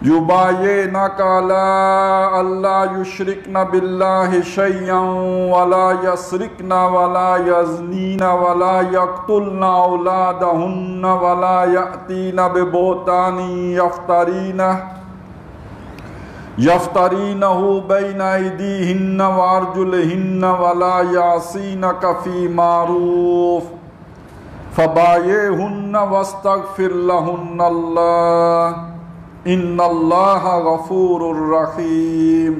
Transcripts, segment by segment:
يبايعنك على ألا يشركن بالله شيئا ولا يسرقن ولا يزنين ولا يقتلن أولادهن ولا يأتين ببهتان يفترينه بين أيديهن وأرجلهن ولا يعصينك في معروف فبايعهن واستغفر لهن الله ان اللہ غفور رحیم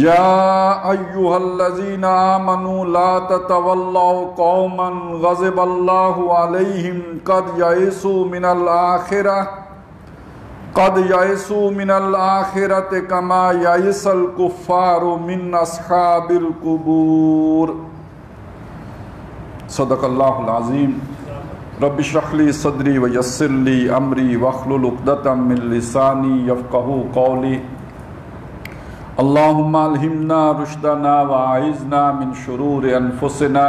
یا ایہا الذین آمنوا لا تتولوا قوما غضب اللہ علیہم قد یئسوا من الآخرۃ کما یئس الکفار من اصحاب القبور۔ صدق اللہ العظیم۔ رب اشرح لي صدری ویسر لي امری واحلل عقدۃ من لسانی یفقہوا قولی۔ اللہم الہمنا رشدنا واعذنا من شرور انفسنا۔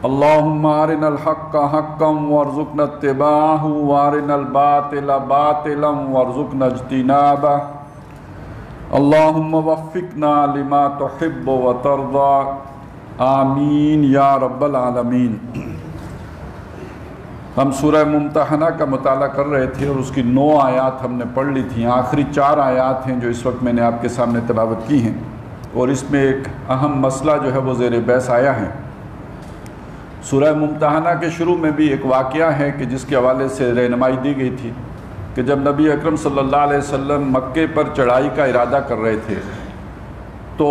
اللہم ارنا الحق حقا وارزقنا اتباعہ وارنا الباطل باطلا وارزقنا اجتنابہ۔ اللہم وفقنا لما تحب وترضى، آمین یا رب العالمین۔ ہم سورہ ممتحنہ کا مطالعہ کر رہے تھے اور اس کی 9 آیات ہم نے پڑھ لی تھیں۔ آخری 4 آیات ہیں جو اس وقت میں نے آپ کے سامنے تلاوت کی ہیں، اور اس میں ایک اہم مسئلہ جو ہے وہ زیر بحث آیا ہے۔ سورہ ممتحنہ کے شروع میں بھی ایک واقعہ ہے کہ جس کے حوالے سے رہنمائی دی گئی تھی کہ جب نبی اکرم صلی اللہ علیہ وسلم مکے پر چڑھائی کا ارادہ کر رہے تھے تو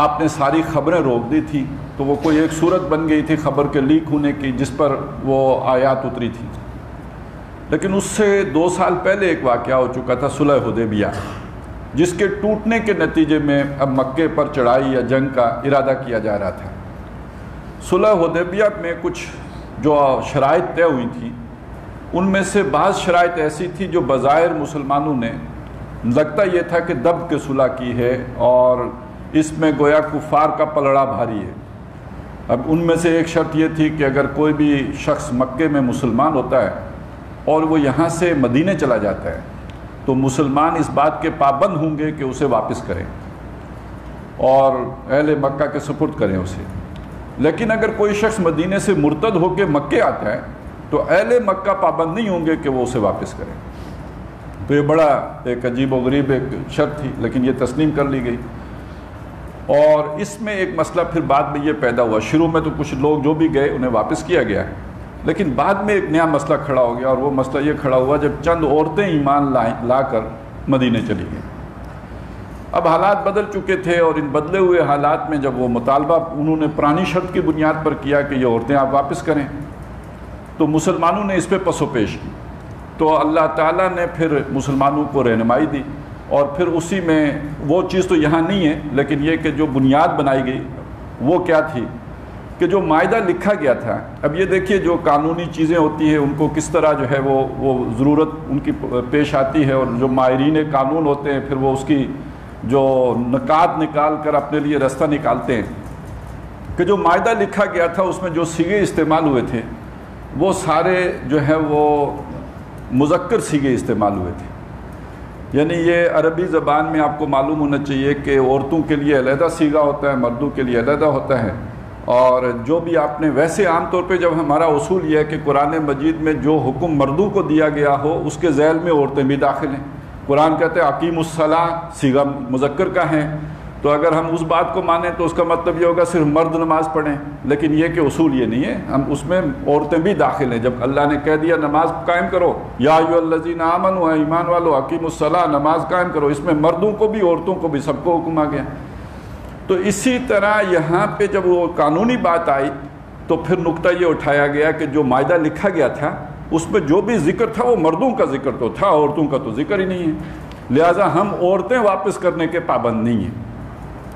آپ نے ساری خبریں روک دی تھی، تو وہ کوئی ایک صورت بن گئی تھی خبر کے لیک ہونے کی جس پر وہ آیات اتری تھی۔ لیکن اس سے 2 سال پہلے ایک واقعہ ہو چکا تھا، صلح حدیبیہ، جس کے ٹوٹنے کے نتیجے میں اب مکے پر چڑھائی یا جنگ کا ارادہ کیا جا رہا تھا۔ صلح حدیبیہ میں کچھ جو شرائط طے ہوئی تھی، ان میں سے بعض شرائط ایسی تھی جو بظاہر مسلمانوں نے لگتا یہ تھا کہ دب کے صلح کی ہے اور اس میں گویا کفار کا پلڑا بھاری ہے۔ اب ان میں سے ایک شرط یہ تھی کہ اگر کوئی بھی شخص مکے میں مسلمان ہوتا ہے اور وہ یہاں سے مدینے چلا جاتا ہے تو مسلمان اس بات کے پابند ہوں گے کہ اسے واپس کریں اور اہل مکہ کے سپرد کریں اسے۔ لیکن اگر کوئی شخص مدینے سے مرتد ہو کے مکے آتا ہے تو اہل مکہ پابند نہیں ہوں گے کہ وہ اسے واپس کریں۔ تو یہ بڑا ایک عجیب و غریب ایک شرط تھی، لیکن یہ تسلیم کر لی گئی۔ اور اس میں ایک مسئلہ پھر بعد میں یہ پیدا ہوا، شروع میں تو کچھ لوگ جو بھی گئے انہیں واپس کیا گیا، لیکن بعد میں ایک نیا مسئلہ کھڑا ہو گیا، اور وہ مسئلہ یہ کھڑا ہوا جب چند عورتیں ایمان لا کر مدینے چلی گئیں۔ اب حالات بدل چکے تھے، اور ان بدلے ہوئے حالات میں جب وہ مطالبہ انہوں نے پرانی شرط کی بنیاد پر کیا کہ یہ عورتیں آپ واپس کریں، تو مسلمانوں نے اس پہ پس و پیش کی۔ تو اللہ تعالیٰ نے پھر مسلمانوں کو رہنمائی دی، اور پھر اسی میں وہ چیز تو یہاں نہیں ہے، لیکن یہ کہ جو بنیاد بنائی گئی وہ کیا تھی کہ جو معاہدہ لکھا گیا تھا۔ اب یہ دیکھیے جو قانونی چیزیں ہوتی ہیں ان کو کس طرح جو ہے وہ ضرورت ان کی پیش آتی ہے، اور جو ماہرین قانون ہوتے ہیں پھر وہ اس کی جو نکات نکال کر اپنے لیے رستہ نکالتے ہیں کہ جو معاہدہ لکھا گیا تھا اس میں جو صیغے استعمال ہوئے تھے وہ سارے جو ہے وہ مذکر صیغے استعمال ہوئے تھے۔ یعنی یہ عربی زبان میں آپ کو معلوم ہونا چاہیے کہ عورتوں کے لیے علیحدہ صیغہ ہوتا ہے، مردوں کے لیے علیحدہ ہوتا ہے، اور جو بھی آپ نے ویسے عام طور پہ جب ہمارا اصول یہ ہے کہ قرآن مجید میں جو حکم مردوں کو دیا گیا ہو اس کے ذیل میں عورتیں بھی داخل ہیں۔ قرآن کہتے ہیں اقیم الصلاۃ، صیغہ مذکر کا ہے، تو اگر ہم اس بات کو مانیں تو اس کا مطلب یہ ہوگا صرف مرد نماز پڑھیں، لیکن یہ کہ اصول یہ نہیں ہے، ہم اس میں عورتیں بھی داخل ہیں۔ جب اللہ نے کہہ دیا نماز قائم کرو، یا ایھا الذین آمنوا، ایمان والو اقیموا الصلاۃ، نماز قائم کرو، اس میں مردوں کو بھی عورتوں کو بھی سب کو حکم آ گیا۔ تو اسی طرح یہاں پہ جب وہ قانونی بات آئی تو پھر نقطہ یہ اٹھایا گیا کہ جو معاہدہ لکھا گیا تھا اس میں جو بھی ذکر تھا وہ مردوں کا ذکر تو تھا، عورتوں کا تو ذکر ہی نہیں ہے، لہٰذا ہم عورتیں واپس کرنے کے پابند نہیں ہیں۔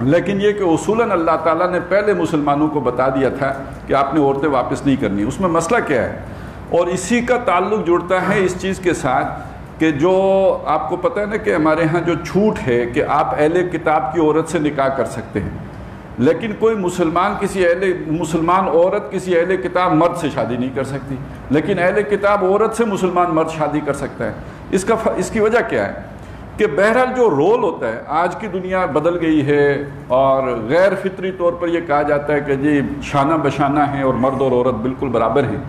لیکن یہ کہ اصولاً اللہ تعالیٰ نے پہلے مسلمانوں کو بتا دیا تھا کہ آپ نے عورتیں واپس نہیں کرنی۔ اس میں مسئلہ کیا ہے، اور اسی کا تعلق جڑتا ہے اس چیز کے ساتھ کہ جو آپ کو پتہ ہے نا کہ ہمارے ہاں جو چھوٹ ہے کہ آپ اہل کتاب کی عورت سے نکاح کر سکتے ہیں، لیکن کوئی مسلمان عورت کسی اہل کتاب مرد سے شادی نہیں کر سکتی، لیکن اہل کتاب عورت سے مسلمان مرد شادی کر سکتا ہے۔ اس کی وجہ کیا ہے کہ بہرحال جو رول ہوتا ہے، آج کی دنیا بدل گئی ہے اور غیر فطری طور پر یہ کہا جاتا ہے کہ جی شانہ بشانہ ہیں اور مرد اور عورت بالکل برابر ہیں،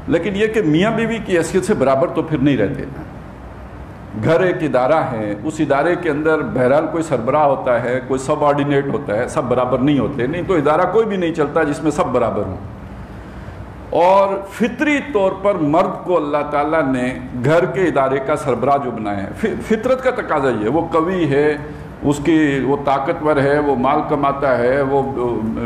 لیکن یہ کہ میاں بیوی کی حیثیت سے برابر تو پھر نہیں رہتے۔ گھر ایک ادارہ ہے، اس ادارے کے اندر بہرحال کوئی سربراہ ہوتا ہے، کوئی سب آرڈینیٹ ہوتا ہے، سب برابر نہیں ہوتے، نہیں تو ادارہ کوئی بھی نہیں چلتا جس میں سب برابر ہوں۔ اور فطری طور پر مرد کو اللہ تعالیٰ نے گھر کے ادارے کا سربراہ جو بنایا ہے، فطرت کا تقاضا یہ ہے، وہ قوی ہے، وہ طاقتور ہے، وہ مال کماتا ہے، وہ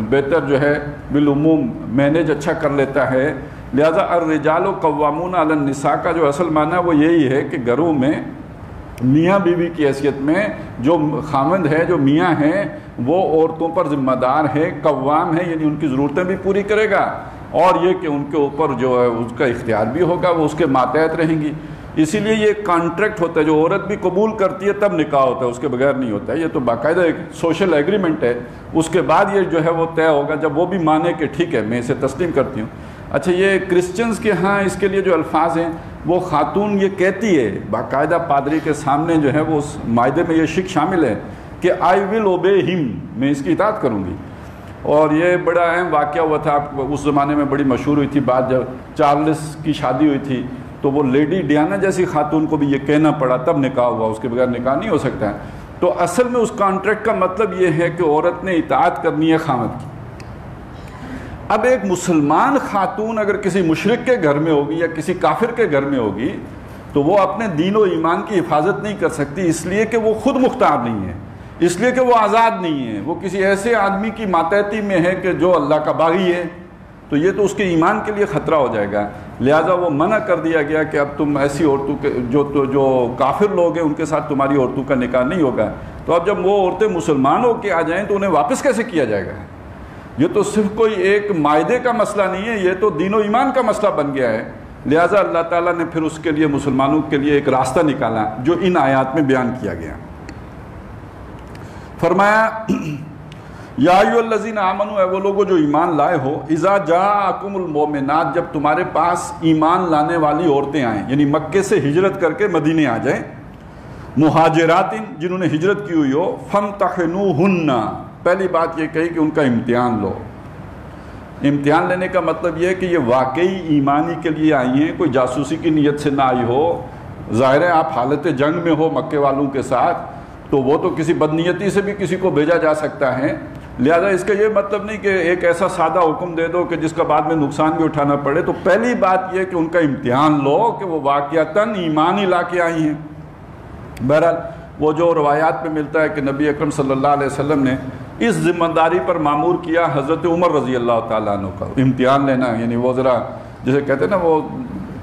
بہتر جو ہے بالعموم مینیج اچھا کر لیتا ہے۔ لہذا الرجال قوامون علی النساء کا جو اصل معنی وہ یہی ہے کہ گھروں میں میاں بیوی کی حیثیت میں جو خاوند ہے، جو میاں ہیں، وہ عورتوں پر ذمہ دار ہے، قوام ہے، یعنی ان کی ضرورتیں بھی پوری کرے گا، اور یہ کہ ان کے اوپر جو ہے اس کا اختیار بھی ہوگا، وہ اس کے ماتحت رہیں گی۔ اسی لیے یہ کانٹریکٹ ہوتا ہے، جو عورت بھی قبول کرتی ہے تب نکاح ہوتا ہے، اس کے بغیر نہیں ہوتا ہے۔ یہ تو باقاعدہ ایک سوشل ایگریمنٹ ہے، اس کے بعد یہ جو ہے وہ طے ہوگا جب وہ بھی مانے کہ ٹھیک ہے میں اسے تسلیم کرتی ہوں۔ اچھا، یہ کرسچنز کے ہاں اس کے لیے جو الفاظ ہیں، وہ خاتون یہ کہتی ہے باقاعدہ پادری کے سامنے جو ہے وہ اس معاہدے میں یہ شک شامل ہے کہ آئی ول اوبے ہم، میں اس کی اطاعت کروں گی۔ اور یہ بڑا اہم واقعہ ہوا تھا، اس زمانے میں بڑی مشہور ہوئی تھی بات، جب چارلس کی شادی ہوئی تھی تو وہ لیڈی ڈیانا جیسی خاتون کو بھی یہ کہنا پڑا تب نکاح ہوا، اس کے بغیر نکاح نہیں ہو سکتا ہے۔ تو اصل میں اس کانٹریکٹ کا مطلب یہ ہے کہ عورت نے اطاعت کرنی ہے خاوند کی۔ اب ایک مسلمان خاتون اگر کسی مشرک کے گھر میں ہوگی یا کسی کافر کے گھر میں ہوگی تو وہ اپنے دین و ایمان کی حفاظت نہیں کر سکتی، اس لیے کہ وہ خود مختار نہیں ہے، اس لیے کہ وہ آزاد نہیں ہے، وہ کسی ایسے آدمی کی ماتحتی میں ہے کہ جو اللہ کا باغی ہے، تو یہ تو اس کے ایمان کے لیے خطرہ ہو جائے گا۔ لہٰذا وہ منع کر دیا گیا کہ اب تم ایسی عورتوں کے جو کافر لوگ ہیں ان کے ساتھ تمہاری عورتوں کا نکاح نہیں ہوگا۔ تو اب جب وہ عورتیں مسلمان ہو کے آ جائیں تو انہیں واپس کیسے کیا جائے گا؟ یہ تو صرف کوئی ایک معاہدے کا مسئلہ نہیں ہے، یہ تو دین و ایمان کا مسئلہ بن گیا ہے۔ لہٰذا اللہ تعالیٰ نے پھر اس کے لیے مسلمانوں کے لیے ایک راستہ نکالا جو ان آیات میں بیان کیا گیا۔ فرمایا یا ایھا الذین آمنوا، اے وہ لوگوں جو ایمان لائے ہو، اذا جاءکم المؤمنات، جب تمہارے پاس ایمان لانے والی عورتیں آئیں، یعنی مکے سے ہجرت کر کے مدینے آ جائیں، مہاجرات، جنہوں نے ہجرت کی ہوئی ہو، فامتحنوہن، پہلی بات یہ کہی کہ ان کا امتحان لو۔ امتحان لینے کا مطلب یہ ہے کہ یہ واقعی ایمانی کے لیے آئی ہیں، کوئی جاسوسی کی نیت سے نہ آئی ہو۔ ظاہر ہے آپ حالت جنگ میں ہو مکے والوں کے ساتھ، تو وہ تو کسی بدنیتی سے بھی کسی کو بھیجا جا سکتا ہے، لہذا اس کا یہ مطلب نہیں کہ ایک ایسا سادہ حکم دے دو کہ جس کا بعد میں نقصان بھی اٹھانا پڑے۔ تو پہلی بات یہ کہ ان کا امتحان لو کہ وہ واقعتاً ایمان لا کے آئی ہیں۔ بہرحال وہ جو روایات میں ملتا ہے کہ نبی اکرم صلی اللہ علیہ وسلم نے اس ذمہ داری پر معمور کیا حضرت عمر رضی اللہ تعالیٰ عنہ کا، امتحان لینا، یعنی وہ ذرا جسے کہتے ہیں نا وہ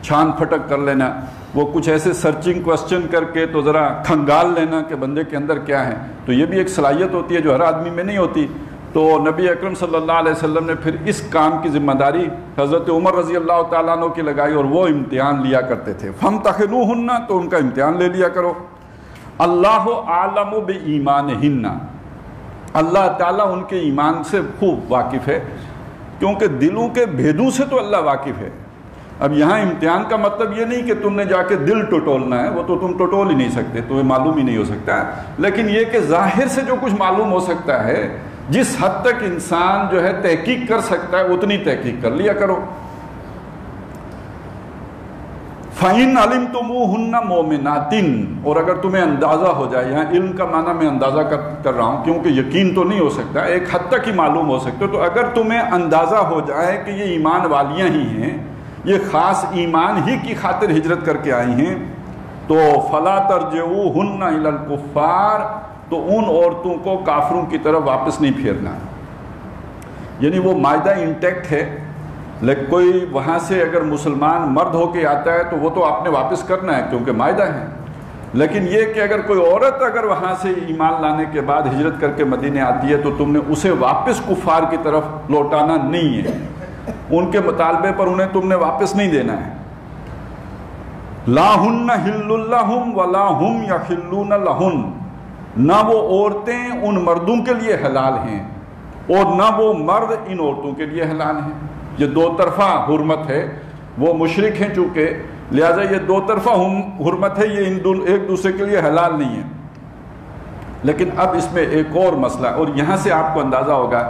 چھان پھٹک کر لینا، وہ کچھ ایسے سرچنگ کوسچن کر کے تو ذرا کھنگال لینا کہ بندے کے اندر کیا ہے۔ تو یہ بھی ایک صلاحیت ہوتی ہے جو ہر آدمی میں نہیں ہوتی۔ تو نبی اکرم صلی اللہ علیہ وسلم نے پھر اس کام کی ذمہ داری حضرت عمر رضی اللہ تعالیٰ عنہ کی لگائی، اور وہ امتحان لیا کرتے تھے۔ فامتحنوہن، تو ان کا امتحان لے لیا کرو۔ اللہ اعلم بایمانہن، اللہ تعالیٰ ان کے ایمان سے خوب واقف ہے، کیونکہ دلوں کے بھیدوں سے تو اللہ واقف ہے۔ اب یہاں امتحان کا مطلب یہ نہیں کہ تم نے جا کے دل ٹٹولنا ہے، وہ تو تم ٹٹول ہی نہیں سکتے، تمہیں معلوم ہی نہیں ہو سکتا، لیکن یہ کہ ظاہر سے جو کچھ معلوم ہو سکتا ہے، جس حد تک انسان جو ہے تحقیق کر سکتا ہے اتنی تحقیق کر لیا کرو۔ فَإِنْ عَلِمْتُمُوهُنَّ مُؤْمِنَاتٍ، اور اگر تمہیں اندازہ ہو جائے، یہاں علم کا معنی میں اندازہ کر رہا ہوں کیونکہ یقین تو نہیں ہو سکتا، ایک حد تک ہی معلوم ہو سکتا، تو اگر تمہیں اندازہ ہو جائے کہ یہ ایمان والیاں ہی ہیں، یہ خاص ایمان ہی کی خاطر ہجرت کر کے آئی ہیں، تو فَلَا تَرْجِعُوهُنَّ إِلَى الْكُفَّارِ، تو ان عورتوں کو کافروں کی طرف واپس نہیں پھیرنا، یعنی وہ معاہدہ انٹیکٹ ہے، لیکن کوئی وہاں سے اگر مسلمان مرد ہو کے آتا ہے تو وہ تو آپ نے واپس کرنا ہے کیونکہ معاہدہ ہے، لیکن یہ کہ اگر کوئی عورت اگر وہاں سے ایمان لانے کے بعد ہجرت کر کے مدینے آتی ہے تو تم نے اسے واپس کفار کی طرف لوٹانا نہیں ہے، ان کے مطالبے پر انہیں تم نے واپس نہیں دینا ہے۔ لا ہن حل لہم ولا ہم یحلون لہن، نہ وہ عورتیں ان مردوں کے لیے حلال ہیں، اور نہ وہ مرد ان عورتوں کے لیے حلال ہیں۔ یہ دو طرفہ حرمت ہے، وہ مشرک ہیں چونکہ، لہٰذا یہ دو طرفہ حرمت ہے، یہ ایک دوسرے کے لیے حلال نہیں ہے۔ لیکن اب اس میں ایک اور مسئلہ، اور یہاں سے آپ کو اندازہ ہوگا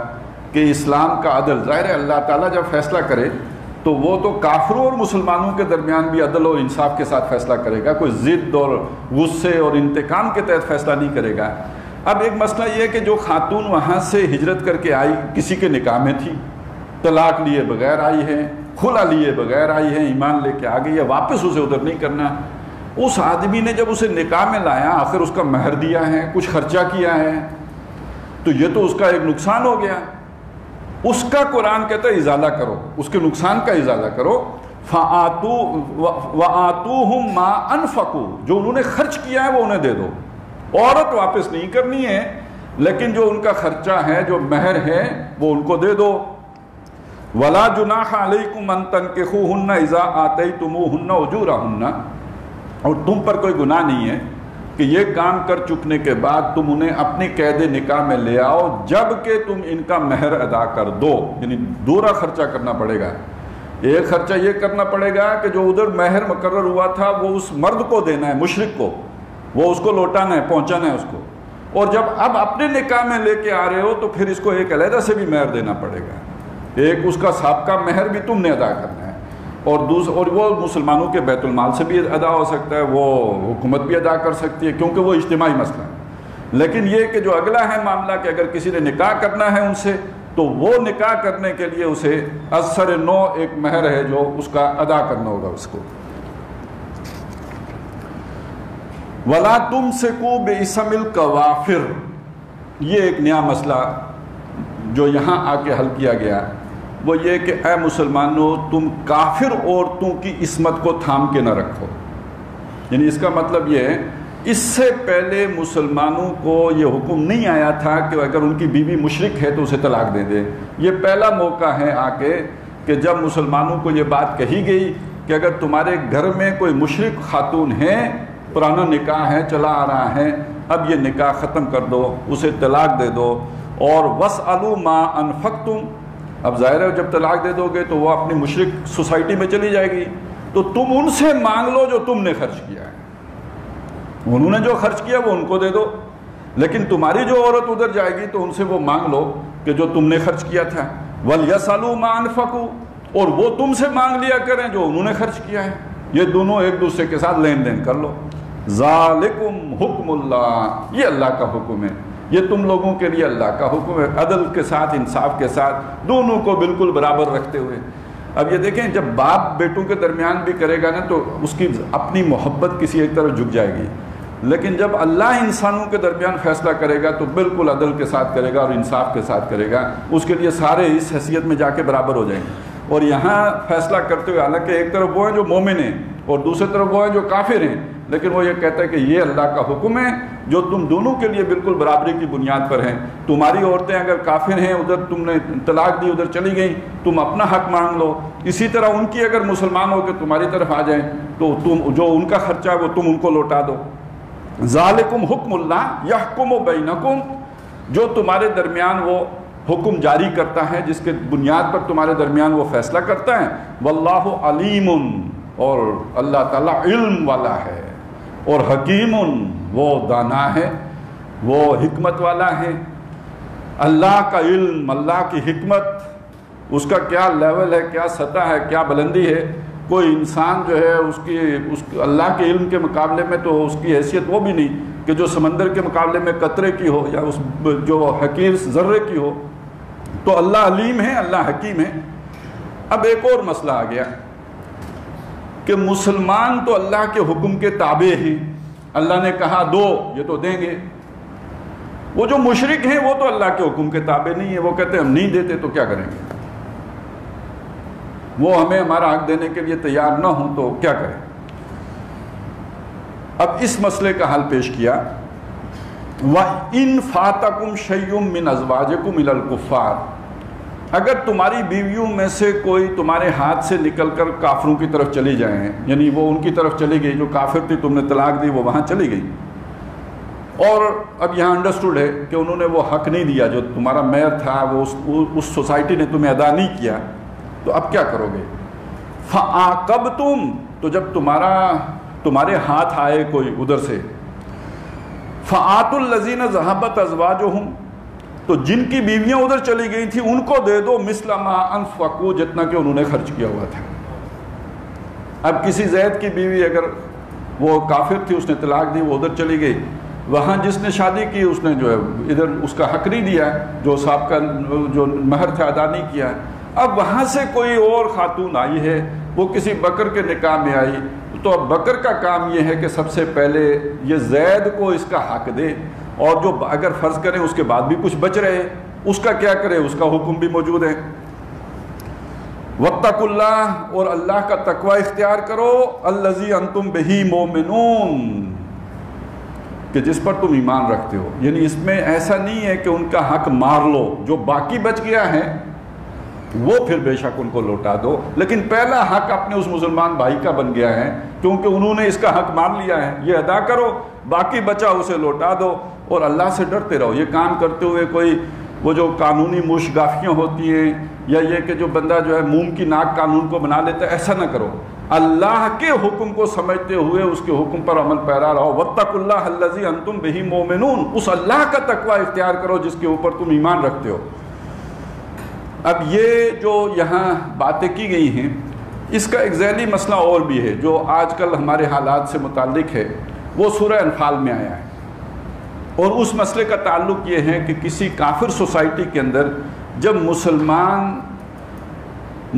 کہ اسلام کا عدل، ظاہر ہے اللہ تعالیٰ جب فیصلہ کرے تو وہ تو کافروں اور مسلمانوں کے درمیان بھی عدل اور انصاف کے ساتھ فیصلہ کرے گا، کوئی ضد اور غصے اور انتقام کے تحت فیصلہ نہیں کرے گا۔ اب ایک مسئلہ یہ ہے کہ جو خاتون وہاں سے ہجرت کر کے آئی، کسی کے نکاح میں تھی، طلاق لیے بغیر آئی ہے، خلا لیے بغیر آئی ہے، ایمان لے کے آ گئی ہے، واپس اسے ادھر نہیں کرنا۔ اس آدمی نے جب اسے نکاح میں لایا، آخر اس کا مہر دیا ہے، کچھ خرچہ کیا ہے، تو یہ تو اس کا ایک نقصان ہو گیا۔ اس کا قرآن کہتا ہے ازالہ کرو، اس کے نقصان کا ازالہ کرو۔ وَآتُوهُمْ مَا أَنفَقُوا، جو انہوں نے خرچ کیا ہے وہ انہیں دے دو۔ عورت واپس نہیں کرنی ہے، لیکن جو ان کا خرچہ ہے، جو مہر ہے، وہ ان کو دے دو۔ وَلَا جُنَاحَ عَلَيْكُمْ أَن تَنكِحُوهُنَّ إِذَا آتَيْتُمُوهُنَّ أُجُورَهُنَّ، اور تم پر کوئی گناہ نہیں ہے کہ یہ کام کر چکنے کے بعد تم انہیں اپنی قید نکاح میں لے آؤ جب کہ تم ان کا مہر ادا کر دو، یعنی دوہرا خرچہ کرنا پڑے گا۔ ایک خرچہ یہ کرنا پڑے گا کہ جو ادھر مہر مقرر ہوا تھا وہ اس مرد کو دینا ہے، مشرک کو، وہ اس کو لوٹانا ہے، پہنچانا ہے اس کو، اور جب اب اپنے نکاح میں لے کے آ رہے ہو تو پھر اس کو ایک علیحدہ سے بھی مہر دینا پڑے گا، ایک اس کا سابقہ مہر بھی تم نے ادا کرنا ہے، اور وہ مسلمانوں کے بیت المال سے بھی ادا ہو سکتا ہے، وہ حکومت بھی ادا کر سکتی ہے کیونکہ وہ اجتماعی مسئلہ ہے۔ لیکن یہ کہ جو اگلا ہے معاملہ کہ اگر کسی نے نکاح کرنا ہے ان سے، تو وہ نکاح کرنے کے لیے اسے اثر نو ایک مہر ہے جو اس کا ادا کرنا ہوگا اس کو۔ وَلَا تُمْسِكُوا بِإِسْمِ الْكَوَافِرِ، یہ ایک نیا مسئلہ جو یہاں آ کے حل کیا گیا، وہ یہ کہ اے مسلمانوں تم کافر عورتوں کی عصمت کو تھام کے نہ رکھو۔ یعنی اس کا مطلب یہ ہے، اس سے پہلے مسلمانوں کو یہ حکم نہیں آیا تھا کہ اگر ان کی بیوی مشرک ہے تو اسے طلاق دے دے۔ یہ پہلا موقع ہے آ کے کہ جب مسلمانوں کو یہ بات کہی گئی کہ اگر تمہارے گھر میں کوئی مشرک خاتون ہے، پرانا نکاح ہے، چلا آ رہا ہے، اب یہ نکاح ختم کر دو، اسے طلاق دے دو۔ اور وَاسْأَلُوا مَا أَنفَقْتُمْ، اب ظاہر ہے جب طلاق دے دو گے تو وہ اپنی مشرک سوسائٹی میں چلی جائے گی، تو تم ان سے مانگ لو جو تم نے خرچ کیا ہے، انہوں نے جو خرچ کیا وہ ان کو دے دو، لیکن تمہاری جو عورت ادھر جائے گی تو ان سے وہ مانگ لو کہ جو تم نے خرچ کیا تھا۔ وَلْيَسْأَلُوا مَا أَنفَقُوا، اور وہ تم سے مانگ لیا کریں جو انہوں نے خرچ کیا ہے، یہ دونوں ایک دوسرے کے ساتھ لین دین کر لو۔ ذَالِكُمْ حُکْمُ اللَّهِ، یہ اللہ کا حکم ہے، یہ تم لوگوں کے لیے اللہ کا حکم ہے، عدل کے ساتھ، انصاف کے ساتھ، دونوں کو بالکل برابر رکھتے ہوئے۔ اب یہ دیکھیں جب باپ بیٹوں کے درمیان بھی کرے گا نا تو اس کی اپنی محبت کسی ایک طرف جھک جائے گی، لیکن جب اللہ انسانوں کے درمیان فیصلہ کرے گا تو بالکل عدل کے ساتھ کرے گا اور انصاف کے ساتھ کرے گا، اس کے لیے سارے اس حیثیت میں جا کے برابر ہو جائیں گے۔ اور یہاں فیصلہ کرتے ہوئے حالانکہ ایک طرف وہ ہیں جو مومن ہیں اور دوسری طرف وہ ہیں جو کافر ہیں، لیکن وہ یہ کہتا ہے کہ یہ اللہ کا حکم ہے جو تم دونوں کے لیے بالکل برابری کی بنیاد پر ہیں۔ تمہاری عورتیں اگر کافر ہیں، ادھر تم نے طلاق دی، ادھر چلی گئیں، تم اپنا حق مانگ لو، اسی طرح ان کی اگر مسلمان ہو کے تمہاری طرف آ جائیں تو تم جو ان کا خرچہ ہے وہ تم ان کو لوٹا دو۔ ذالکم حکم اللہ یحکم بینکم، جو تمہارے درمیان وہ حکم جاری کرتا ہے، جس کے بنیاد پر تمہارے درمیان وہ فیصلہ کرتا ہے۔ واللہ علیم، اور اللہ تعالیٰ علم والا ہے، اور حکیم، وہ دانا ہے، وہ حکمت والا ہے۔ اللہ کا علم، اللہ کی حکمت، اس کا کیا لیول ہے، کیا سطح ہے، کیا بلندی ہے، کوئی انسان جو ہے اس اللہ کے علم کے مقابلے میں تو اس کی حیثیت وہ بھی نہیں کہ جو سمندر کے مقابلے میں قطرے کی ہو یا اس جو حقیر ذرے کی ہو۔ تو اللہ علیم ہے، اللہ حکیم ہے۔ اب ایک اور مسئلہ آ گیا کہ مسلمان تو اللہ کے حکم کے تابع ہیں، اللہ نے کہا دو، یہ تو دیں گے۔ وہ جو مشرک ہیں وہ تو اللہ کے حکم کے تابع نہیں ہے، وہ کہتے ہیں ہم نہیں دیتے تو کیا کریں گے، وہ ہمیں ہمارا حق دینے کے لیے تیار نہ ہوں تو کیا کریں۔ اب اس مسئلے کا حل پیش کیا، وَإِن فَاتَكُمْ شَيْءٌ مِّنْ أَزْوَاجِكُمْ إِلَى الْكُفَّارِ، اگر تمہاری بیویوں میں سے کوئی تمہارے ہاتھ سے نکل کر کافروں کی طرف چلی جائیں، یعنی وہ ان کی طرف چلی گئی، جو کافر تھی تم نے طلاق دی وہ وہاں چلی گئی، اور اب یہاں انڈرسٹوڈ ہے کہ انہوں نے وہ حق نہیں دیا جو تمہارا میئر تھا، وہ اس سوسائٹی نے تمہیں ادا نہیں کیا، تو اب کیا کرو گے؟ فَعَاقَبْتُمْ، تو جب تمہارے ہاتھ آئے کوئی ادھر سے، فَآتُوا الَّذِينَ ذَهَبَتْ أَزْوَاجُهُمْ، تو جن کی بیویاں ادھر چلی گئی تھیں ان کو دے دو مِثْلَ مَا أَنفَقُوا، جتنا کہ انہوں نے خرچ کیا ہوا تھا۔ اب کسی زید کی بیوی اگر وہ کافر تھی، اس نے طلاق دی، وہ ادھر چلی گئی، وہاں جس نے شادی کی اس نے جو ہے ادھر اس کا حق نہیں دیا ہے، جو صاحب کا جو مہر تھا ادا نہیں کیا ہے۔ اب وہاں سے کوئی اور خاتون آئی ہے، وہ کسی بکر کے نکاح میں آئی، تو اب بکر کا کام یہ ہے کہ سب سے پہلے یہ زید کو اس کا حق دے، اور جو اگر فرض کریں اس کے بعد بھی کچھ بچ رہے اس کا کیا کرے، اس کا حکم بھی موجود ہے۔ وَاتَّقُوا اللَّهَ، اور اللہ کا تقوی اختیار کرو، الَّذِي أَنْتُمْ بِهِ مُؤْمِنُونَ، کہ جس پر تم ایمان رکھتے ہو۔ یعنی اس میں ایسا نہیں ہے کہ ان کا حق مار لو، جو باقی بچ گیا ہے وہ پھر بے شک ان کو لوٹا دو، لیکن پہلا حق اپنے اس مسلمان بھائی کا بن گیا ہے، کیونکہ انہوں نے اس کا حق مان لیا ہے، یہ ادا کرو، باقی بچا اسے لوٹا دو، اور اللہ سے ڈرتے رہو۔ یہ کام کرتے ہوئے کوئی وہ جو قانونی مشگافیاں ہوتی ہیں، یا یہ کہ جو بندہ جو ہے موم کی ناک قانون کو بنا لیتا ہے، ایسا نہ کرو۔ اللہ کے حکم کو سمجھتے ہوئے اس کے حکم پر عمل پیرا رہو۔ وَاتَّقُوا اللَّهَ الَّذِي أَنْتُمْ بِهِ مُؤْمِنُونَ، اس اللہ کا تقوی اختیار کرو جس کے اوپر تم ایمان رکھتے ہو۔ اب یہ جو یہاں باتیں کی گئی ہیں، اس کا ایک ذیلی مسئلہ اور بھی ہے جو آج کل ہمارے حالات سے متعلق ہے، وہ سورہ انفال میں آیا ہے، اور اس مسئلے کا تعلق یہ ہے کہ کسی کافر سوسائٹی کے اندر جب مسلمان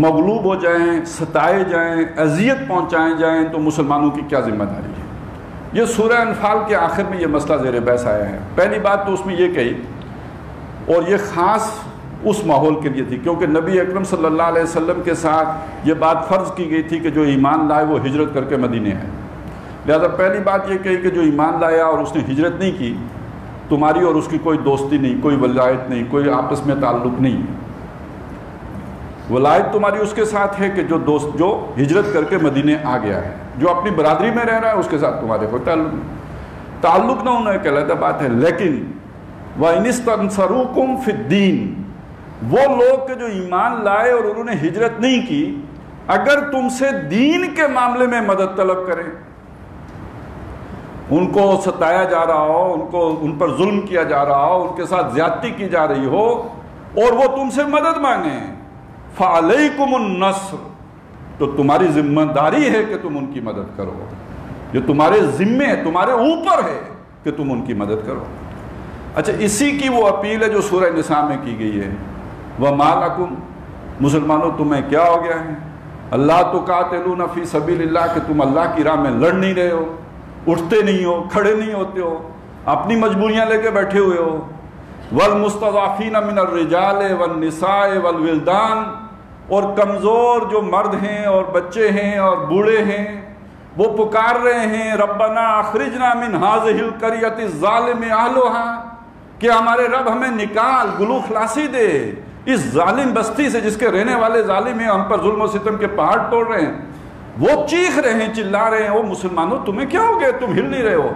مغلوب ہو جائیں، ستائے جائیں، اذیت پہنچائے جائیں، تو مسلمانوں کی کیا ذمہ داری ہے۔ یہ سورہ انفال کے آخر میں یہ مسئلہ زیر بحث آیا ہے۔ پہلی بات تو اس میں یہ کہی، اور یہ خاص اس ماحول کے لیے تھی کیونکہ نبی اکرم صلی اللہ علیہ وسلم کے ساتھ یہ بات فرض کی گئی تھی کہ جو ایمان لائے وہ ہجرت کر کے مدینے ہے۔ لہذا پہلی بات یہ کہی کہ جو ایمان لایا اور اس نے ہجرت نہیں کی، تمہاری اور اس کی کوئی دوستی نہیں، کوئی ولایت نہیں، کوئی آپس میں تعلق نہیں۔ ولایت تمہاری اس کے ساتھ ہے کہ جو ہجرت کر کے مدینے آ گیا ہے، جو اپنی برادری میں رہ رہا ہے، اس کے ساتھ تمہارے کوئی تعلق نہیں۔ تعلق نہ ہونا ایک علیحدہ بات ہے، لیکن وَإِنِ اسْتَنصَرُوكُمْ فِي الدِّينِ، وہ لوگ کہ جو ایمان لائے اور انہوں نے ہجرت نہیں کی، اگر تم سے دین کے معاملے میں مدد طلب کریں، ان کو ستایا جا رہا ہو، ان پر ظلم کیا جا رہا ہو، ان کے ساتھ زیادتی کی جا رہی ہو، اور وہ تم سے مدد مانگیں، فَعَلَيْكُمُ النَّصْرُ، تو تمہاری ذمہ داری ہے کہ تم ان کی مدد کرو، یہ تمہارے ذمے ہے، تمہارے اوپر ہے کہ تم ان کی مدد کرو۔ اچھا، اسی کی وہ اپیل ہے جو سورہ نساء میں کی گئی ہے، وَمَا لَكُمْ، مسلمانوں تمہیں کیا ہو گیا ہے، اللہ تُقَاتِلُونَ فِي سَبِيلِ اللَّهِ، کہ تم اللہ کی راہ میں لڑ نہیں رہے ہو، اٹھتے نہیں ہو، کھڑے نہیں ہوتے ہو، اپنی مجبوریاں لے کے بیٹھے ہوئے ہو۔ وَالْمُسْتَضْعَفِينَ مِنَ الرِّجَالِ وَالنِّسَاءِ وَالْوِلْدَانِ، اور کمزور جو مرد ہیں اور بچے ہیں اور بوڑھے ہیں، وہ پکار رہے ہیں ربنا اخرجنا من هذه القرية الظالم اهلها، کہ ہمارے رب ہمیں نکال، گلو خلاصی دے اس ظالم بستی سے جس کے رہنے والے ظالم ہیں، ہم پر ظلم و ستم کے پہاڑ توڑ رہے ہیں۔ وہ چیخ رہے ہیں، چلا رہے ہیں، وہ مسلمانوں تمہیں کیا ہو گیا، تم ہل نہیں رہے ہو۔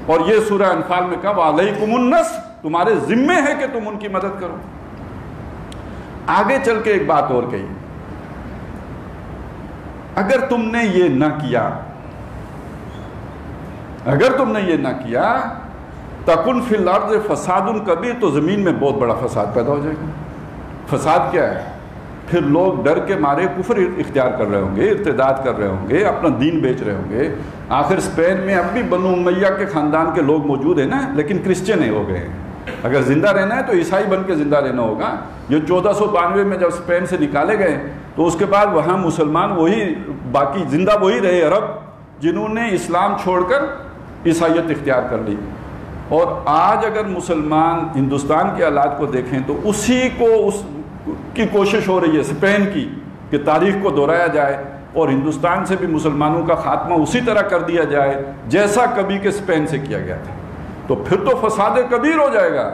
اور یہ سورہ انفال میں کہا وَعَلَيْكُمُ النَّصْرُ، تمہارے ذمے ہے کہ تم ان کی مدد کرو۔ آگے چل کے ایک بات اور کہی، اگر تم نے یہ نہ کیا، اگر تم نے یہ نہ کیا، تَكُنْ فِي الْأَرْضِ فَسَادٌ كَبِيرٌ، تو زمین میں بہت بڑا فساد پیدا ہو جائے گا۔ فساد کیا ہے؟ پھر لوگ ڈر کے مارے کفر اختیار کر رہے ہوں گے، ارتداد کر رہے ہوں گے، اپنا دین بیچ رہے ہوں گے۔ آخر اسپین میں اب بھی بنو امیہ کے خاندان کے لوگ موجود ہیں نا، لیکن کرسچن ہو گئے ہیں۔ اگر زندہ رہنا ہے تو عیسائی بن کے زندہ رہنا ہوگا۔ یہ 1492 میں جب اسپین سے نکالے گئے تو اس کے بعد وہاں مسلمان وہی باقی زندہ وہی رہے عرب جنہوں نے اسلام چھوڑ کر عیسائیت اختیار کر لی۔ اور آج اگر مسلمان ہندوستان کے حالات کو دیکھیں تو اسی کو اس کی کوشش ہو رہی ہے اسپین کی کہ تاریخ کو دہرایا جائے اور ہندوستان سے بھی مسلمانوں کا خاتمہ اسی طرح کر دیا جائے جیسا کبھی کہ اسپین سے کیا گیا تھا۔ تو پھر تو فساد کبیر ہو جائے گا۔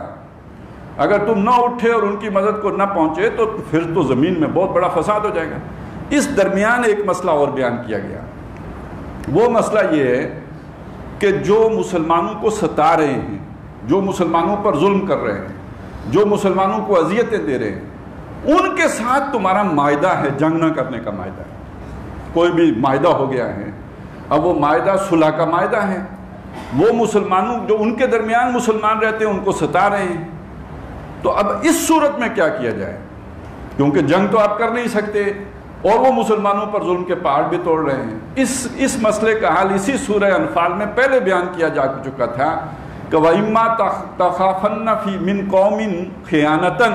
اگر تم نہ اٹھے اور ان کی مدد کو نہ پہنچے تو پھر تو زمین میں بہت بڑا فساد ہو جائے گا۔ اس درمیان ایک مسئلہ اور بیان کیا گیا، وہ مسئلہ یہ ہے کہ جو مسلمانوں کو ستا رہے ہیں، جو مسلمانوں پر ظلم کر رہے ہیں، جو مسلمانوں کو اذیتیں دے رہے ہیں، ان کے ساتھ تمہارا معاہدہ ہے، جنگ نہ کرنے کا معاہدہ ہے۔ کوئی بھی معاہدہ ہو گیا ہے، اب وہ معاہدہ صلح کا معاہدہ ہے، وہ مسلمانوں جو ان کے درمیان مسلمان رہتے ہیں ان کو ستا رہے ہیں، تو اب اس صورت میں کیا کیا جائے؟ کیونکہ جنگ تو آپ کر نہیں سکتے اور وہ مسلمانوں پر ظلم کے پہاڑ بھی توڑ رہے ہیں۔ اس مسئلے کا حل اسی سورہ انفال میں پہلے بیان کیا جا چکا تھا کہ وَإِمَّا تَخَافَنَّ فِي مِن قَوْمٍ خِيَانَةً،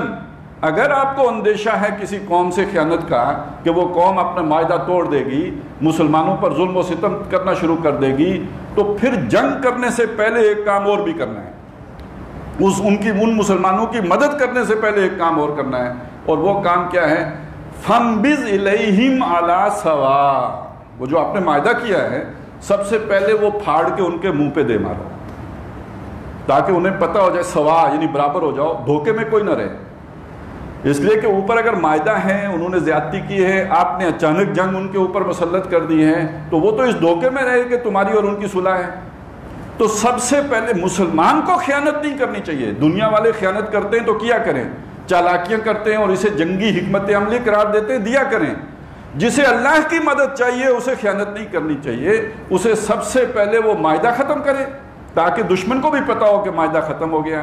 اگر آپ کو اندیشہ ہے کسی قوم سے خیانت کا کہ وہ قوم اپنا معاہدہ توڑ دے گی، مسلمانوں پر ظلم و ستم کرنا شروع کر دے گی، تو پھر جنگ کرنے سے پہلے ایک کام اور بھی کرنا ہے، ان مسلمانوں کی مدد کرنے سے پہلے ایک کام اور کرنا ہے، اور وہ کام کیا ہے؟ فَانبِذْ إِلَيْهِمْ عَلَى سَوَاءٍ، وہ جو آپ نے معاہدہ کیا ہے سب سے پہلے وہ پھاڑ کے ان کے منہ پہ دے مارو، تاکہ انہیں پتہ ہو جائے، سوا یعنی برابر ہو جاؤ، دھوکے میں کوئی نہ رہے۔ اس لیے کہ اوپر اگر معاہدہ ہے، انہوں نے زیادتی کی ہے، آپ نے اچانک جنگ ان کے اوپر مسلط کر دی ہے، تو وہ تو اس دھوکے میں رہے کہ تمہاری اور ان کی صلح ہے۔ تو سب سے پہلے مسلمان کو خیانت نہیں کرنی چاہیے۔ دنیا والے خیانت کرتے ہیں تو کیا کریں؟ چالاکیاں کرتے ہیں اور اسے جنگی حکمت عملی قرار دیتے ہیں، دیا کریں۔ جسے اللہ کی مدد چاہیے اسے خیانت نہیں کرنی چاہیے، اسے سب سے پہلے وہ معاہدہ ختم کرے تاکہ دشمن کو بھی پتا ہو کہ معاہدہ ختم ہو گیا،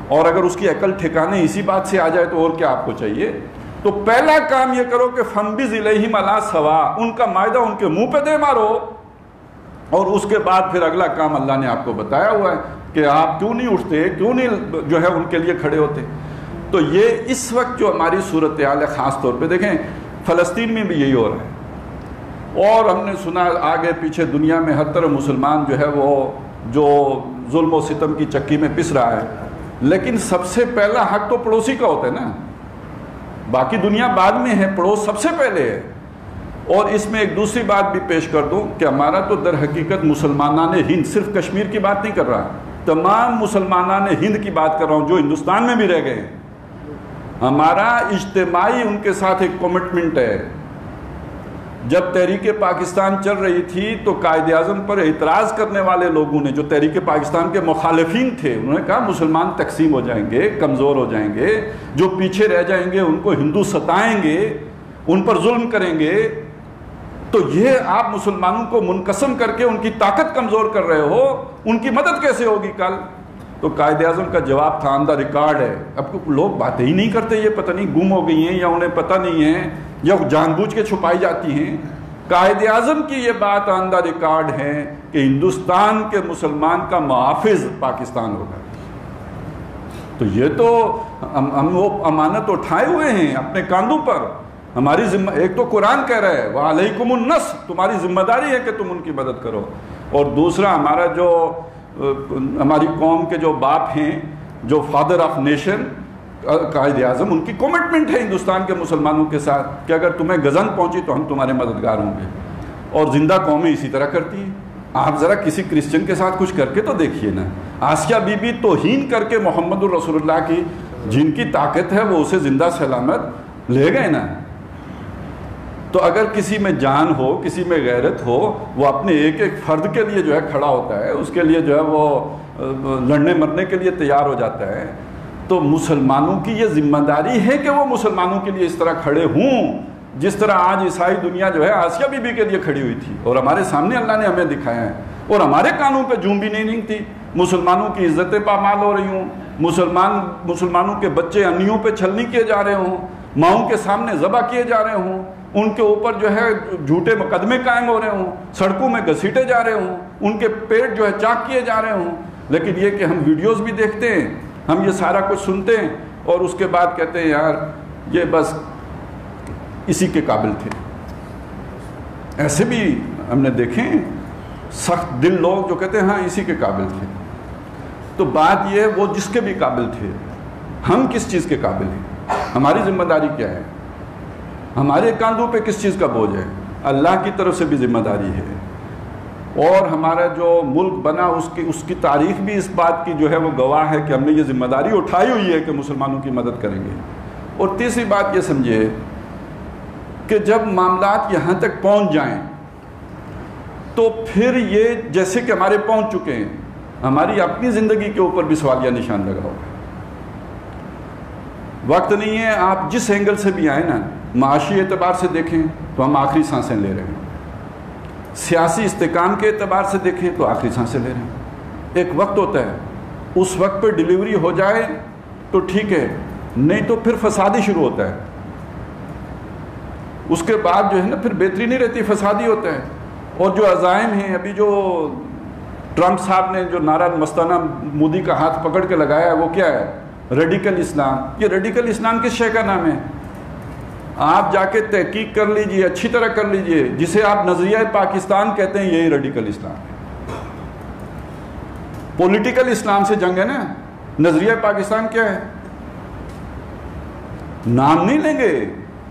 اور اگر اس کی عقل ٹھکانے اسی بات سے آ جائے تو اور کیا آپ کو چاہیے؟ تو پہلا کام یہ کرو کہ فَانبِذْ إِلَيْهِمْ عَلَى سَوَاءٍ، ان کا معاہدہ ان کے منہ پہ دے مارو، اور اس کے بعد پھر اگلا کام اللہ نے آپ کو بتایا ہوا ہے کہ آپ کیوں نہیں اٹھتے، کیوں نہیں جو ہے ان کے لیے کھڑے ہوتے۔ تو یہ اس وقت جو ہماری صورتحال ہے، خاص طور پہ دیکھیں فلسطین میں بھی یہی ہو رہا ہے، اور ہم نے سنا آگے پیچھے دنیا میں ہر طرف مسلمان جو ہے وہ جو ظلم و ستم کی چکی میں پس رہا ہے، لیکن سب سے پہلا حق تو پڑوسی کا ہوتا ہے نا، باقی دنیا بعد میں ہے، پڑوس سب سے پہلے ہے۔ اور اس میں ایک دوسری بات بھی پیش کر دوں کہ ہمارا تو در حقیقت مسلمانان ہند، صرف کشمیر کی بات نہیں کر رہا، تمام مسلمانان ہند کی بات کر رہا ہوں جو ہندوستان میں بھی رہ گئے ہیں، ہمارا اجتماعی ان کے ساتھ ایک کمٹمنٹ ہے۔ جب تحریک پاکستان چل رہی تھی تو قائد اعظم پر اعتراض کرنے والے لوگوں نے، جو تحریک پاکستان کے مخالفین تھے، انہوں نے کہا مسلمان تقسیم ہو جائیں گے، کمزور ہو جائیں گے، جو پیچھے رہ جائیں گے ان کو ہندو ستائیں گے، ان پر ظلم کریں گے، تو یہ آپ مسلمانوں کو منقسم کر کے ان کی طاقت کمزور کر رہے ہو، ان کی مدد کیسے ہوگی کل؟ تو قائد اعظم کا جواب تھا، آن دا ریکارڈ ہے، اب لوگ باتیں ہی نہیں کرتے، یہ پتہ نہیں گم ہو گئی ہیں یا انہیں پتہ نہیں ہے یا جان بوجھ کے چھپائی جاتی ہیں۔ قائد اعظم کی یہ بات آن دا ریکارڈ ہے کہ ہندوستان کے مسلمان کا محافظ پاکستان ہوگا۔ تو یہ تو ہم وہ امانت اٹھائے ہوئے ہیں اپنے کاندھوں پر، ہماری ذمہ، ایک تو قرآن کہہ رہا ہے وَعَلَيْكُمُ النَّصْرُ، تمہاری ذمہ داری ہے کہ تم ان کی مدد کرو، اور دوسرا ہمارا جو ہماری قوم کے جو باپ ہیں، جو father of nation Quaid Azam, ان کی کمٹمنٹ ہے ہندوستان کے مسلمانوں کے ساتھ کہ اگر تمہیں گزن پہنچی تو ہم تمہارے مددگار ہوں گے، اور زندہ قومیں اسی طرح کرتی ہیں۔ آپ ذرا کسی کرسچن کے ساتھ کچھ کر کے تو دیکھیے نا، آسیہ بی بی توہین کر کے محمد الرسول اللہ کی جن کی طاقت ہے وہ اسے زندہ سلامت لے گئے نا۔ تو اگر کسی میں جان ہو، کسی میں غیرت ہو، وہ اپنے ایک ایک فرد کے لیے جو ہے کھڑا ہوتا ہے، اس کے لیے جو ہے وہ لڑنے مرنے کے لیے تیار ہو جاتا ہے، تو مسلمانوں کی یہ ذمہ داری ہے کہ وہ مسلمانوں کے لیے اس طرح کھڑے ہوں جس طرح آج عیسائی دنیا جو ہے آسیہ بی بی کے لیے کھڑی ہوئی تھی، اور ہمارے سامنے اللہ نے ہمیں دکھایا ہے، اور ہمارے کانوں پہ جون بھی نہیں تھی، مسلمانوں کی عزتیں پامال ہو رہی ہوں، مسلمانوں کے بچے انیوں پہ چھلنی کیے جا رہے ہوں، ماؤں کے سامنے ذبح کیے جا رہے ہوں، ان کے اوپر جو ہے جھوٹے مقدمے قائم ہو رہے ہوں، سڑکوں میں گھسیٹے جا رہے ہوں، ان کے پیٹ جو ہے چاک کیے جا رہے ہوں، لیکن یہ کہ ہم ویڈیوز بھی دیکھتے ہیں، ہم یہ سارا کچھ سنتے ہیں، اور اس کے بعد کہتے ہیں یار یہ بس اسی کے قابل تھے۔ ایسے بھی ہم نے دیکھیں سخت دل لوگ جو کہتے ہیں ہاں اسی کے قابل تھے۔ تو بات یہ وہ جس کے بھی قابل تھے، ہم کس چیز کے قابل ہیں؟ ہماری ذمہ داری کیا ہے؟ ہمارے کاندھوں پہ کس چیز کا بوجھ ہے؟ اللہ کی طرف سے بھی ذمہ داری ہے، اور ہمارا جو ملک بنا اس کی تاریخ بھی اس بات کی جو ہے وہ گواہ ہے کہ ہم نے یہ ذمہ داری اٹھائی ہوئی ہے کہ مسلمانوں کی مدد کریں گے۔ اور تیسری بات یہ سمجھے کہ جب معاملات یہاں تک پہنچ جائیں تو پھر یہ جیسے کہ ہمارے پہنچ چکے ہیں، ہماری اپنی زندگی کے اوپر بھی سوالیہ نشان لگا ہوگا۔ وقت نہیں ہے، آپ جس اینگل سے بھی آئیں نا، معاشی اعتبار سے دیکھیں تو ہم آخری سانسیں لے رہے ہیں، سیاسی استحکام کے اعتبار سے دیکھیں تو آخری سانسیں لے رہے ہیں۔ ایک وقت ہوتا ہے، اس وقت پہ ڈیلیوری ہو جائے تو ٹھیک ہے، نہیں تو پھر فساد ہی شروع ہوتا ہے، اس کے بعد جو ہے نا پھر بہتری نہیں رہتی، فساد ہی ہوتا ہے۔ اور جو عزائم ہیں، ابھی جو ٹرمپ صاحب نے جو نعرہ مستانہ مودی کا ہاتھ پکڑ کے لگایا ہے، وہ کیا ہے؟ ریڈیکل اسلام۔ یہ ریڈیکل اسلام کس شے کا نام ہے؟ آپ جا کے تحقیق کر لیجئے، اچھی طرح کر لیجئے، جسے آپ نظریہ پاکستان کہتے ہیں، یہی ریڈیکل اسلام ہے۔ پولیٹیکل اسلام سے جنگ ہے نا، نظریہ پاکستان کیا ہے؟ نام نہیں لیں گے،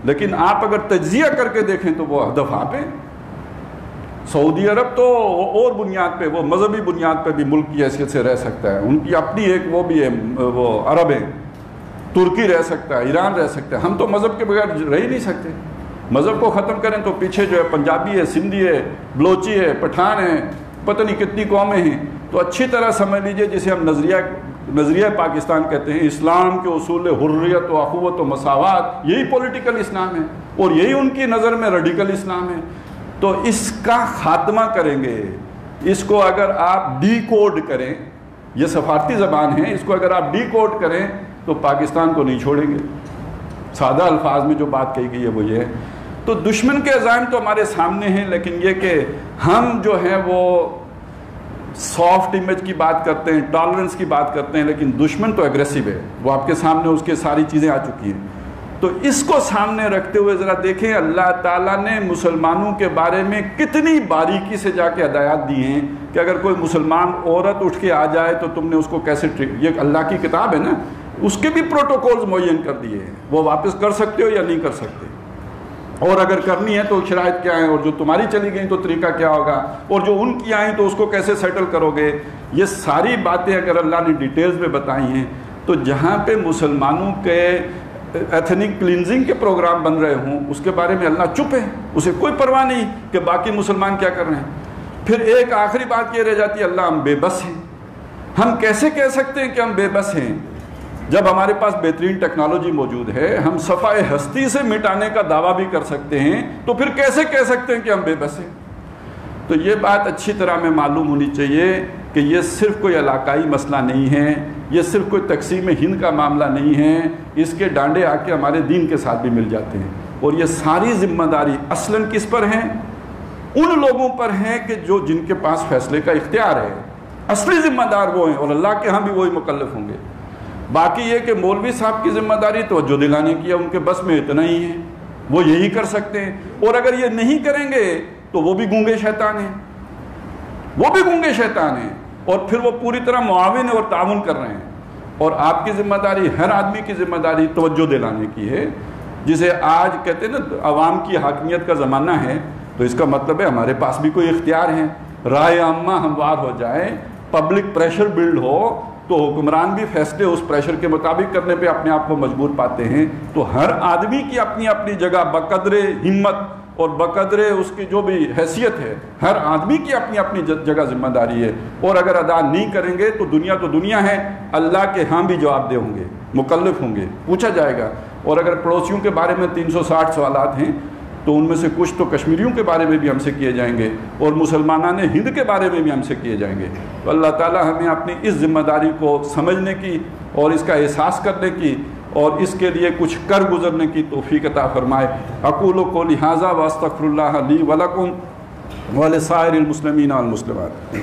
لیکن آپ اگر تجزیہ کر کے دیکھیں تو وہ ہدف آپ ہیں۔ سعودی عرب تو اور بنیاد پہ، وہ مذہبی بنیاد پہ بھی ملک کی حیثیت سے رہ سکتا ہے، ان کی اپنی ایک وہ بھی ہے، وہ عرب ہیں، ترکی رہ سکتا ہے، ایران رہ سکتا ہے، ہم تو مذہب کے بغیر رہ ہی نہیں سکتے۔ مذہب کو ختم کریں تو پیچھے جو ہے پنجابی ہے، سندھی ہے، بلوچی ہے، پٹھان ہے، پتہ نہیں کتنی قومیں ہیں۔ تو اچھی طرح سمجھ لیجئے جسے ہم نظریہ پاکستان کہتے ہیں، اسلام کے اصول حریت و اخوت و مساوات، یہی پولیٹیکل اسلام ہے، اور یہی ان کی نظر میں ریڈیکل اسلام ہے۔ تو اس کا خاتمہ کریں گے، اس کو اگر آپ ڈی کوڈ کریں، یہ سفارتی زبان ہے، اس کو اگر آپ ڈی کوڈ کریں تو پاکستان کو نہیں چھوڑیں گے۔ سادہ الفاظ میں جو بات کہی گئی ہے وہ یہ ہے۔ تو دشمن کے عزائم تو ہمارے سامنے ہیں، لیکن یہ کہ ہم جو ہیں وہ سافٹ امیج کی بات کرتے ہیں، ٹالرنس کی بات کرتے ہیں، لیکن دشمن تو ایگریسو ہے، وہ آپ کے سامنے اس کے ساری چیزیں آ چکی ہیں۔ تو اس کو سامنے رکھتے ہوئے ذرا دیکھیں اللہ تعالیٰ نے مسلمانوں کے بارے میں کتنی باریکی سے جا کے ہدایات دی ہیں کہ اگر کوئی مسلمان عورت اٹھ کے آ جائے تو تم نے اس کو کیسے یہ اللہ کی کتاب ہے نا، اس کے بھی پروٹوکولز معین کر دیے ہیں، وہ واپس کر سکتے ہو یا نہیں کر سکتے، اور اگر کرنی ہے تو شرائط کیا ہیں، اور جو تمہاری چلی گئیں تو طریقہ کیا ہوگا، اور جو ان کی آئیں تو اس کو کیسے سیٹل کرو گے۔ یہ ساری باتیں اگر اللہ نے ڈیٹیلز میں بتائی ہیں، تو جہاں پہ مسلمانوں کے ایتھنک کلینزنگ کے پروگرام بن رہے ہوں، اس کے بارے میں اللہ چپ ہے، اسے کوئی پرواہ نہیں کہ باقی مسلمان کیا کر رہے ہیں۔ پھر ایک آخری بات یہ رہ جاتی ہے، اللہ ہم بے بس ہیں۔ ہم کیسے کہہ سکتے ہیں کہ ہم بے بس ہیں جب ہمارے پاس بہترین ٹیکنالوجی موجود ہے، ہم صفائے ہستی سے مٹانے کا دعویٰ بھی کر سکتے ہیں، تو پھر کیسے کہہ سکتے ہیں کہ ہم بے بس ہیں؟ تو یہ بات اچھی طرح میں معلوم ہونی چاہیے کہ یہ صرف کوئی علاقائی مسئلہ نہیں ہے، یہ صرف کوئی تقسیم ہند کا معاملہ نہیں ہے، اس کے ڈانڈے آ کے ہمارے دین کے ساتھ بھی مل جاتے ہیں۔ اور یہ ساری ذمہ داری اصلاً کس پر ہیں؟ ان لوگوں پر ہیں کہ جن کے پاس فیصلے کا اختیار ہے، اصلی ذمہ دار وہ ہیں، اور اللہ کے ہاں بھی وہی مکلف ہوں گے۔ باقی یہ کہ مولوی صاحب کی ذمہ داری توجہ دلانے کی ہے، ان کے بس میں اتنا ہی ہے، وہ یہی کر سکتے ہیں، اور اگر یہ نہیں کریں گے تو وہ بھی گونگے شیطان ہیں، وہ بھی گونگے شیطان ہیں، اور پھر وہ پوری طرح معاون اور تعاون کر رہے ہیں۔ اور آپ کی ذمہ داری، ہر آدمی کی ذمہ داری توجہ دلانے کی ہے، جسے آج کہتے ہیں نا عوام کی حاکمیت کا زمانہ ہے، تو اس کا مطلب ہے ہمارے پاس بھی کوئی اختیار ہے۔ رائے عامہ ہموار ہو جائے، پبلک پریشر بلڈ ہو، تو حکمران بھی فیصلے اس پریشر کے مطابق کرنے پہ اپنے آپ کو مجبور پاتے ہیں۔ تو ہر آدمی کی اپنی اپنی جگہ بقدر ہمت اور بقدر اس کی جو بھی حیثیت ہے، ہر آدمی کی اپنی اپنی جگہ ذمہ داری ہے، اور اگر ادا نہیں کریں گے تو دنیا ہے، اللہ کے ہاں بھی جواب دہ ہوں گے، مکلف ہوں گے، پوچھا جائے گا۔ اور اگر پڑوسیوں کے بارے میں 360 سوالات ہیں تو ان میں سے کچھ تو کشمیریوں کے بارے میں بھی ہم سے کیے جائیں گے، اور مسلمانان ہند کے بارے میں بھی ہم سے کیے جائیں گے۔ تو اللہ تعالیٰ ہمیں اپنی اس ذمہ داری کو سمجھنے کی اور اس کا احساس کرنے کی اور اس کے لیے کچھ کر گزرنے کی توفیق عطا فرمائے۔ اقول قولی ھذا واستغفر اللہ لی ولکم ولسائر المسلمین والمسلمات۔